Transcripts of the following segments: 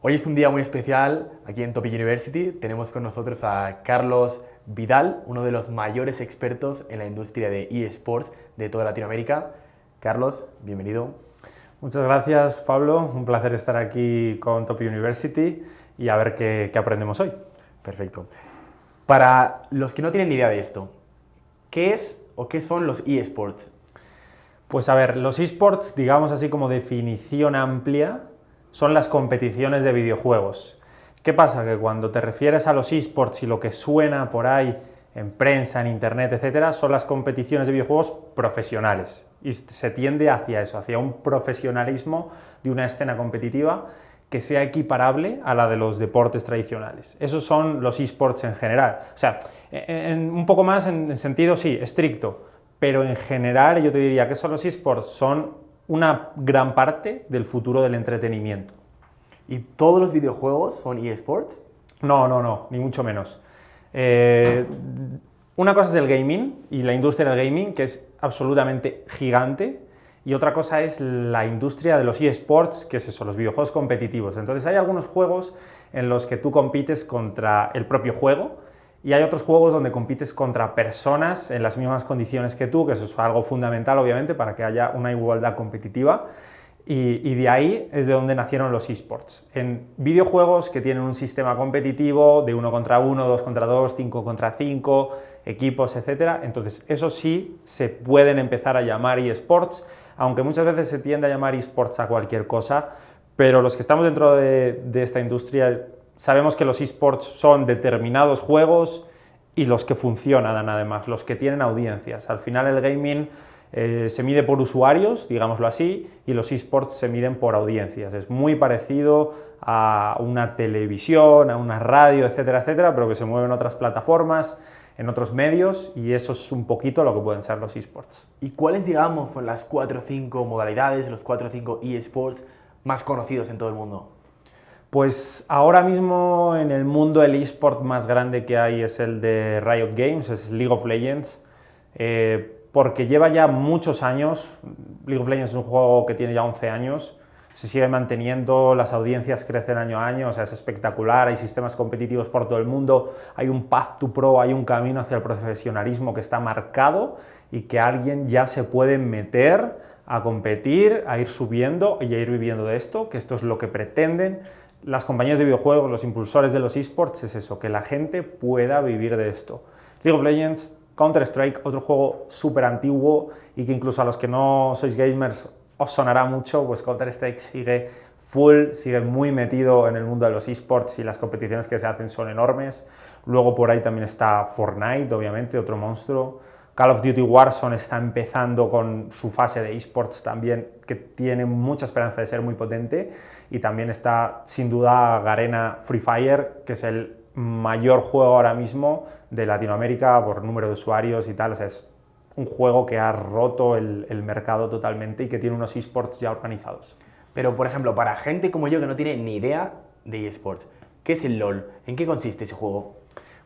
Hoy es un día muy especial aquí en Topic University. Tenemos con nosotros a Carlos Vidal, uno de los mayores expertos en la industria de eSports de toda Latinoamérica. Carlos, bienvenido. Muchas gracias, Pablo. Un placer estar aquí con Topic University y a ver qué aprendemos hoy. Perfecto. Para los que no tienen ni idea de esto, ¿qué es o qué son los eSports? Pues a ver, los eSports, digamos así como definición amplia, son las competiciones de videojuegos. ¿Qué pasa? Que cuando te refieres a los eSports y lo que suena por ahí en prensa, en internet, etcétera, son las competiciones de videojuegos profesionales. Y se tiende hacia eso, hacia un profesionalismo de una escena competitiva que sea equiparable a la de los deportes tradicionales. Esos son los eSports en general. O sea, un poco más en sentido, sí, estricto, pero en general yo te diría que son los eSports, son una gran parte del futuro del entretenimiento. ¿Y todos los videojuegos son eSports? No, ni mucho menos. Una cosa es el gaming y la industria del gaming, que es absolutamente gigante, y otra cosa es la industria de los eSports, que es eso, los videojuegos competitivos. Entonces hay algunos juegos en los que tú compites contra el propio juego y hay otros juegos donde compites contra personas en las mismas condiciones que tú, que eso es algo fundamental obviamente para que haya una igualdad competitiva. Y de ahí es de donde nacieron los eSports. En videojuegos que tienen un sistema competitivo de 1 contra 1, 2 contra 2, 5 contra 5, equipos, etc. Entonces, eso sí se pueden empezar a llamar eSports, aunque muchas veces se tiende a llamar eSports a cualquier cosa, pero los que estamos dentro de esta industria sabemos que los eSports son determinados juegos y los que funcionan además, los que tienen audiencias. Al final el gaming se mide por usuarios, digámoslo así, y los eSports se miden por audiencias. Es muy parecido a una televisión, a una radio, etcétera, etcétera, pero que se mueve en otras plataformas, en otros medios, y eso es un poquito lo que pueden ser los eSports. ¿Y cuáles, digamos, son las 4 o 5 modalidades, los 4 o 5 eSports más conocidos en todo el mundo? Pues ahora mismo en el mundo el eSport más grande que hay es el de Riot Games, es League of Legends, porque lleva ya muchos años. League of Legends es un juego que tiene ya 11 años, se sigue manteniendo, las audiencias crecen año a año, o sea, es espectacular, hay sistemas competitivos por todo el mundo, hay un path to pro, hay un camino hacia el profesionalismo que está marcado y que alguien ya se puede meter a competir, a ir subiendo y a ir viviendo de esto, que esto es lo que pretenden las compañías de videojuegos, los impulsores de los eSports, es eso, que la gente pueda vivir de esto. League of Legends, Counter-Strike, otro juego súper antiguo y que incluso a los que no sois gamers os sonará mucho, pues Counter-Strike sigue full, sigue muy metido en el mundo de los eSports y las competiciones que se hacen son enormes. Luego por ahí también está Fortnite, obviamente, otro monstruo. Call of Duty Warzone está empezando con su fase de eSports también, que tiene mucha esperanza de ser muy potente, y también está sin duda Garena Free Fire, que es el mayor juego ahora mismo de Latinoamérica por número de usuarios y tal. O sea, es un juego que ha roto el mercado totalmente y que tiene unos eSports ya organizados. Pero, por ejemplo, para gente como yo que no tiene ni idea de eSports, ¿qué es el LoL? ¿En qué consiste ese juego?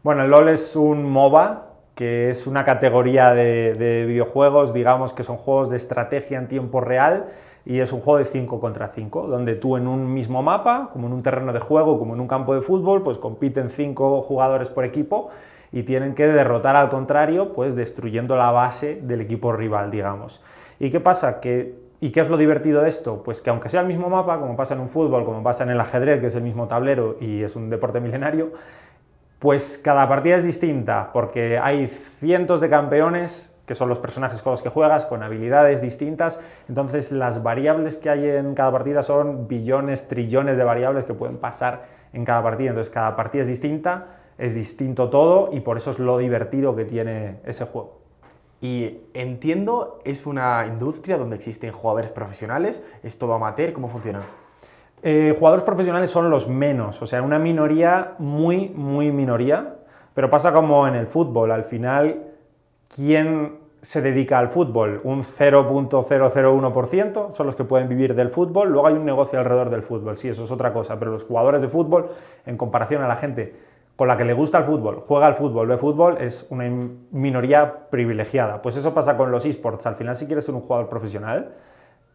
Bueno, el LoL es un MOBA, que es una categoría de videojuegos, digamos que son juegos de estrategia en tiempo real, y es un juego de 5 contra 5, donde tú en un mismo mapa, como en un terreno de juego, como en un campo de fútbol, pues compiten 5 jugadores por equipo y tienen que derrotar al contrario, pues destruyendo la base del equipo rival, digamos. ¿Y qué pasa? ¿Y qué es lo divertido de esto? Pues que aunque sea el mismo mapa, como pasa en un fútbol, como pasa en el ajedrez, que es el mismo tablero y es un deporte milenario, pues cada partida es distinta, porque hay cientos de campeones, que son los personajes con los que juegas, con habilidades distintas. Entonces las variables que hay en cada partida son billones, trillones de variables que pueden pasar en cada partida. Entonces cada partida es distinta, es distinto todo, y por eso es lo divertido que tiene ese juego. Y entiendo, es una industria donde existen jugadores profesionales, es todo amateur, ¿cómo funciona? Jugadores profesionales son los menos, o sea, una minoría, muy minoría, pero pasa como en el fútbol. Al final, ¿quién se dedica al fútbol? Un 0.001% son los que pueden vivir del fútbol. Luego hay un negocio alrededor del fútbol, sí, eso es otra cosa, pero los jugadores de fútbol, en comparación a la gente con la que le gusta el fútbol, juega al fútbol, ve fútbol, es una minoría privilegiada. Pues eso pasa con los eSports. Al final, si quieres ser un jugador profesional,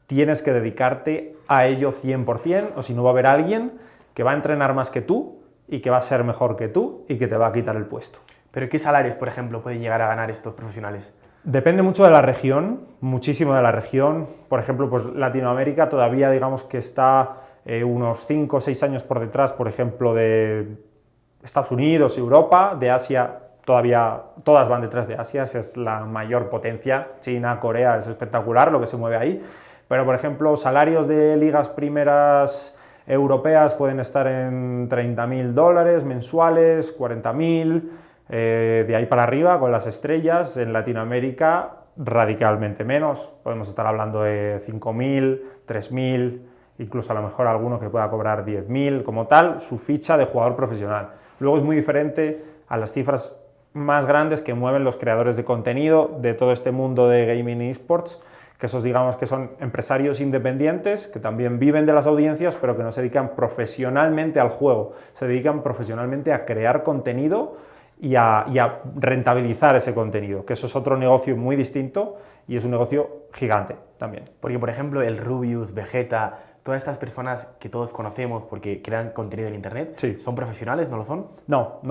tienes que dedicarte a ello 100%, o si no va a haber alguien que va a entrenar más que tú y que va a ser mejor que tú y que te va a quitar el puesto. ¿Pero qué salarios, por ejemplo, pueden llegar a ganar estos profesionales? Depende mucho de la región, muchísimo de la región. Por ejemplo, pues Latinoamérica todavía digamos que está unos 5 o 6 años por detrás, por ejemplo, de Estados Unidos, Europa, de Asia, todavía todas van detrás de Asia, esa es la mayor potencia. China, Corea, es espectacular lo que se mueve ahí. Pero, por ejemplo, salarios de ligas primeras europeas pueden estar en $30.000 mensuales, 40.000, de ahí para arriba con las estrellas. En Latinoamérica radicalmente menos, podemos estar hablando de 5.000, 3.000, incluso a lo mejor alguno que pueda cobrar 10.000 como tal, su ficha de jugador profesional. Luego es muy diferente a las cifras más grandes que mueven los creadores de contenido de todo este mundo de gaming y esports, que esos digamos que son empresarios independientes que también viven de las audiencias, pero que no se dedican profesionalmente al juego, se dedican profesionalmente a crear contenido y a rentabilizar ese contenido, que eso es otro negocio muy distinto y es un negocio gigante también. Porque, por ejemplo, el Rubius, Vegeta, todas estas personas que todos conocemos porque crean contenido en Internet, sí. ¿son profesionales, no lo son? No.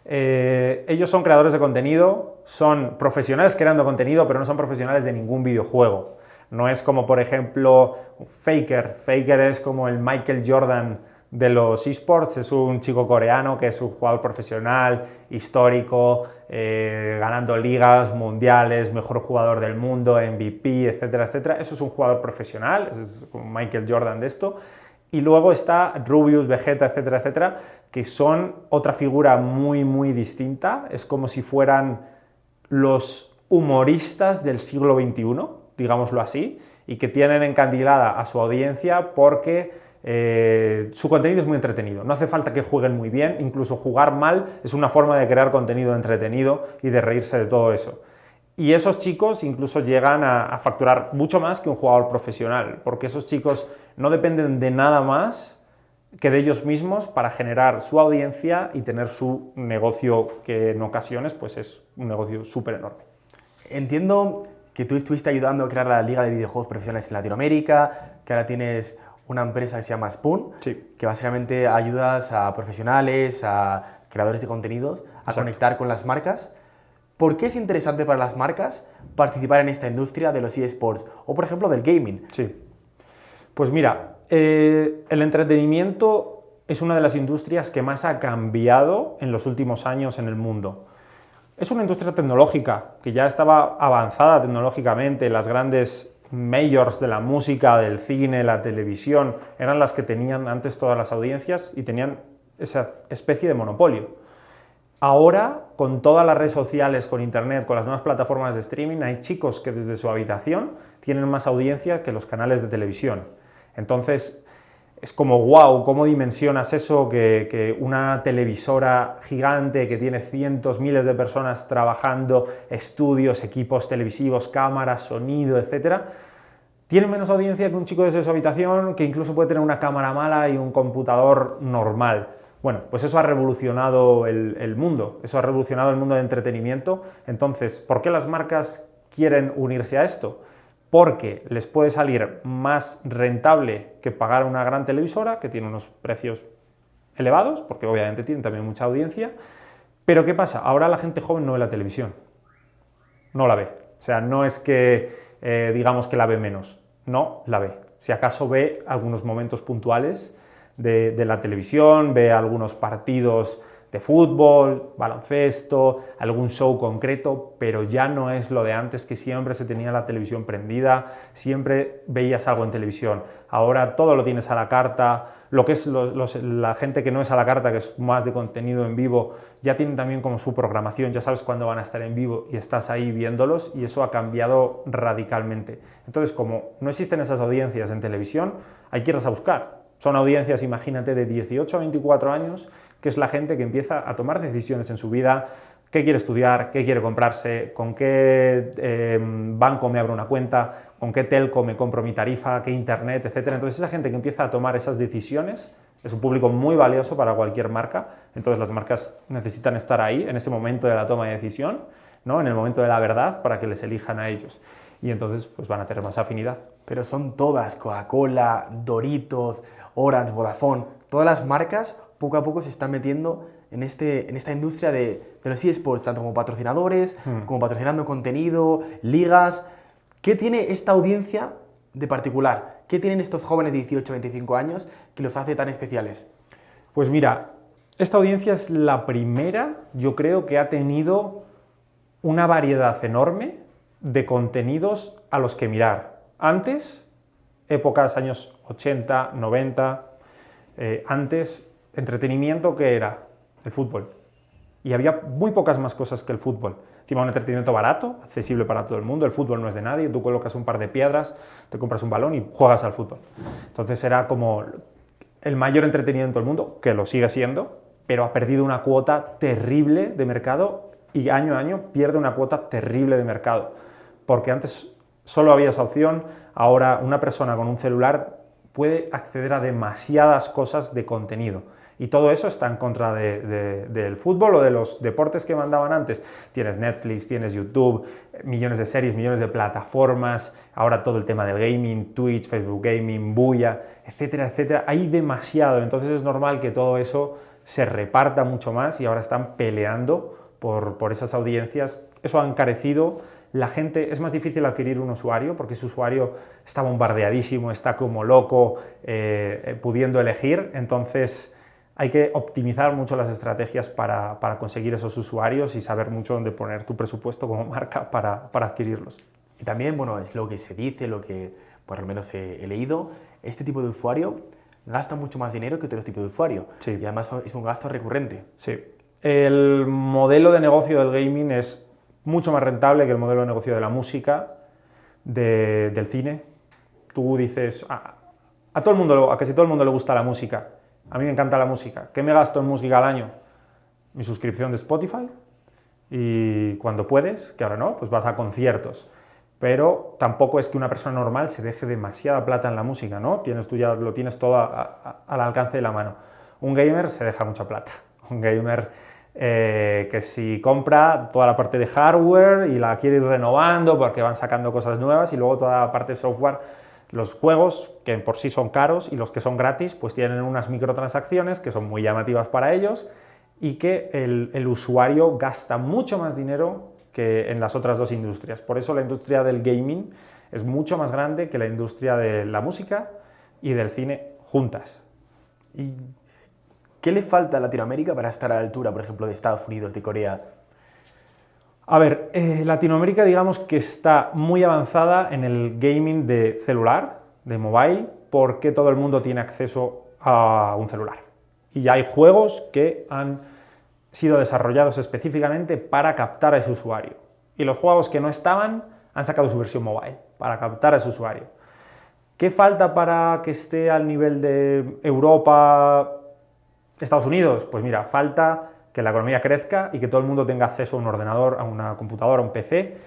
Ellos son creadores de contenido, son profesionales creando contenido, pero no son profesionales de ningún videojuego. No es como, por ejemplo, Faker. Faker es como el Michael Jordan de los esports, es un chico coreano que es un jugador profesional, histórico, ganando ligas mundiales, mejor jugador del mundo, MVP, etcétera, etcétera. Eso es un jugador profesional, es como Michael Jordan de esto. Y luego está Rubius, Vegeta, etcétera, etcétera, que son otra figura muy, muy distinta. Es como si fueran los humoristas del siglo XXI, digámoslo así, y que tienen encandilada a su audiencia porque su contenido es muy entretenido. No hace falta que jueguen muy bien, incluso jugar mal es una forma de crear contenido entretenido y de reírse de todo eso. Y esos chicos incluso llegan a facturar mucho más que un jugador profesional, porque esos chicos no dependen de nada más que de ellos mismos para generar su audiencia y tener su negocio, que en ocasiones pues es un negocio súper enorme. Entiendo que tú estuviste ayudando a crear la Liga de Videojuegos Profesionales en Latinoamérica, que ahora tienes una empresa que se llama Spoon, sí. que básicamente ayudas a profesionales, a creadores de contenidos, a conectar con las marcas. ¿Por qué es interesante para las marcas participar en esta industria de los eSports o, por ejemplo, del gaming? Sí. Pues mira, el entretenimiento es una de las industrias que más ha cambiado en los últimos años en el mundo. Es una industria tecnológica que ya estaba avanzada tecnológicamente. Las grandes majors de la música, del cine, la televisión, eran las que tenían antes todas las audiencias y tenían esa especie de monopolio. Ahora, con todas las redes sociales, con internet, con las nuevas plataformas de streaming, hay chicos que desde su habitación tienen más audiencia que los canales de televisión. Entonces, es como wow, ¿cómo dimensionas eso? Que una televisora gigante que tiene cientos, miles de personas trabajando, estudios, equipos televisivos, cámaras, sonido, etcétera, tiene menos audiencia que un chico desde su habitación que incluso puede tener una cámara mala y un computador normal. Bueno, pues eso ha revolucionado el mundo, eso ha revolucionado el mundo del entretenimiento. Entonces, ¿por qué las marcas quieren unirse a esto? Porque les puede salir más rentable que pagar una gran televisora, que tiene unos precios elevados, porque obviamente tienen también mucha audiencia. Pero ¿qué pasa? Ahora la gente joven no ve la televisión, no la ve. O sea, no es que digamos que la ve menos, no la ve. Si acaso ve algunos momentos puntuales de la televisión, ve algunos partidos de fútbol, baloncesto, algún show concreto, pero ya no es lo de antes, que siempre se tenía la televisión prendida, siempre veías algo en televisión. Ahora todo lo tienes a la carta, lo que es la gente que no es a la carta, que es más de contenido en vivo, ya tienen también como su programación, ya sabes cuándo van a estar en vivo y estás ahí viéndolos, y eso ha cambiado radicalmente. Entonces, como no existen esas audiencias en televisión, hay que irlas a buscar. Son audiencias, imagínate, de 18 a 24 años, que es la gente que empieza a tomar decisiones en su vida, qué quiere estudiar, qué quiere comprarse, con qué banco me abro una cuenta, con qué telco me compro mi tarifa, qué internet, etc. Entonces esa gente que empieza a tomar esas decisiones es un público muy valioso para cualquier marca. Entonces las marcas necesitan estar ahí en ese momento de la toma de decisión, ¿no? En el momento de la verdad, para que les elijan a ellos. Y entonces pues van a tener más afinidad. Pero son todas, Coca-Cola, Doritos, Orange, Vodafone, todas las marcas poco a poco se están metiendo en esta industria de los eSports, tanto como patrocinadores, como patrocinando contenido, ligas. ¿Qué tiene esta audiencia de particular? ¿Qué tienen estos jóvenes de 18, 25 años que los hace tan especiales? Pues mira, esta audiencia es la primera, yo creo, que ha tenido una variedad enorme de contenidos a los que mirar. Antes, épocas años 80, 90, antes, entretenimiento, ¿qué era? El fútbol. Y había muy pocas más cosas que el fútbol. Encima un entretenimiento barato, accesible para todo el mundo. El fútbol no es de nadie, tú colocas un par de piedras, te compras un balón y juegas al fútbol. Entonces era como el mayor entretenimiento del mundo, que lo sigue siendo, pero ha perdido una cuota terrible de mercado y año a año pierde una cuota terrible de mercado. Porque antes solo había esa opción, ahora una persona con un celular puede acceder a demasiadas cosas de contenido. Y todo eso está en contra del fútbol o de los deportes que mandaban antes. Tienes Netflix, tienes YouTube, millones de series, millones de plataformas, ahora todo el tema del gaming, Twitch, Facebook Gaming, Booyah, etcétera, etcétera. Hay demasiado, entonces es normal que todo eso se reparta mucho más y ahora están peleando por esas audiencias. Eso ha encarecido. La gente, es más difícil adquirir un usuario porque ese usuario está bombardeadísimo, está como loco, pudiendo elegir, entonces hay que optimizar mucho las estrategias para conseguir esos usuarios y saber mucho dónde poner tu presupuesto como marca para adquirirlos. Y también, bueno, es lo que se dice, lo que por lo menos he leído, este tipo de usuario gasta mucho más dinero que otro tipo de usuario. Sí. Y además es un gasto recurrente. Sí. El modelo de negocio del gaming es mucho más rentable que el modelo de negocio de la música, del cine. Tú dices, a todo el mundo, a casi todo el mundo le gusta la música. A mí me encanta la música. ¿Qué me gasto en música al año? Mi suscripción de Spotify y cuando puedes, que ahora no, pues vas a conciertos. Pero tampoco es que una persona normal se deje demasiada plata en la música, ¿no? Tú ya lo tienes todo al alcance de la mano. Un gamer se deja mucha plata. Un gamer que si compra toda la parte de hardware y la quiere ir renovando porque van sacando cosas nuevas y luego toda la parte de software, los juegos que por sí son caros y los que son gratis pues tienen unas microtransacciones que son muy llamativas para ellos y que el usuario gasta mucho más dinero que en las otras dos industrias. Por eso la industria del gaming es mucho más grande que la industria de la música y del cine juntas. ¿Y qué le falta a Latinoamérica para estar a la altura, por ejemplo, de Estados Unidos, de Corea? A ver, Latinoamérica digamos que está muy avanzada en el gaming de celular, de mobile, porque todo el mundo tiene acceso a un celular. Y ya hay juegos que han sido desarrollados específicamente para captar a ese usuario. Y los juegos que no estaban han sacado su versión mobile para captar a ese usuario. ¿Qué falta para que esté al nivel de Europa, Estados Unidos? Pues mira, falta que la economía crezca y que todo el mundo tenga acceso a un ordenador, a una computadora, a un PC,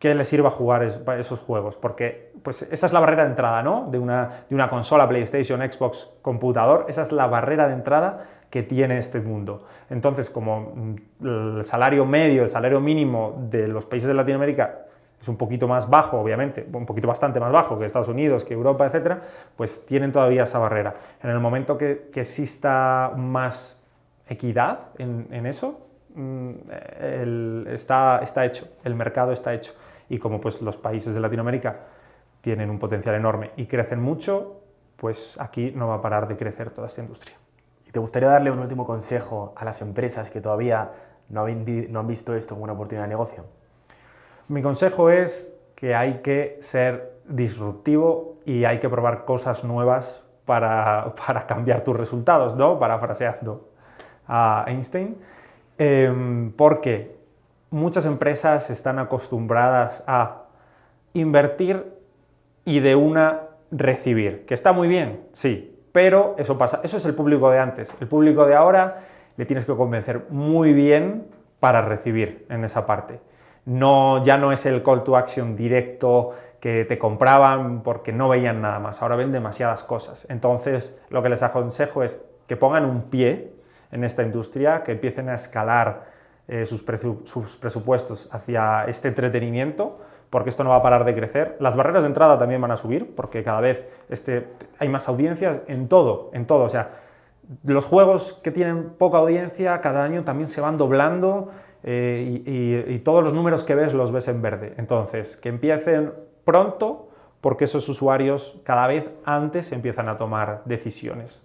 que le sirva a jugar esos juegos, porque pues, esa es la barrera de entrada, ¿no? De una consola, PlayStation, Xbox, computador, esa es la barrera de entrada que tiene este mundo. Entonces, como el salario medio, el salario mínimo de los países de Latinoamérica es un poquito más bajo, obviamente, un poquito bastante más bajo que Estados Unidos, que Europa, etcétera, pues tienen todavía esa barrera. En el momento que exista más equidad en eso, está hecho, el mercado está hecho. Y como pues los países de Latinoamérica tienen un potencial enorme y crecen mucho, pues aquí no va a parar de crecer toda esta industria. ¿Y te gustaría darle un último consejo a las empresas que todavía no han visto esto como una oportunidad de negocio? Mi consejo es que hay que ser disruptivo y hay que probar cosas nuevas para cambiar tus resultados, ¿no? Parafraseando a Einstein, porque muchas empresas están acostumbradas a invertir y de una recibir, que está muy bien, sí, pero eso pasa, eso es el público de antes. El público de ahora le tienes que convencer muy bien para recibir en esa parte. Ya no es el call to action directo que te compraban porque no veían nada más, ahora ven demasiadas cosas. Entonces, lo que les aconsejo es que pongan un pie en esta industria, que empiecen a escalar sus presupuestos hacia este entretenimiento, porque esto no va a parar de crecer. Las barreras de entrada también van a subir, porque cada vez hay más audiencia en todo, o sea, los juegos que tienen poca audiencia cada año también se van doblando y todos los números que ves los ves en verde. Entonces, que empiecen pronto, porque esos usuarios cada vez antes empiezan a tomar decisiones.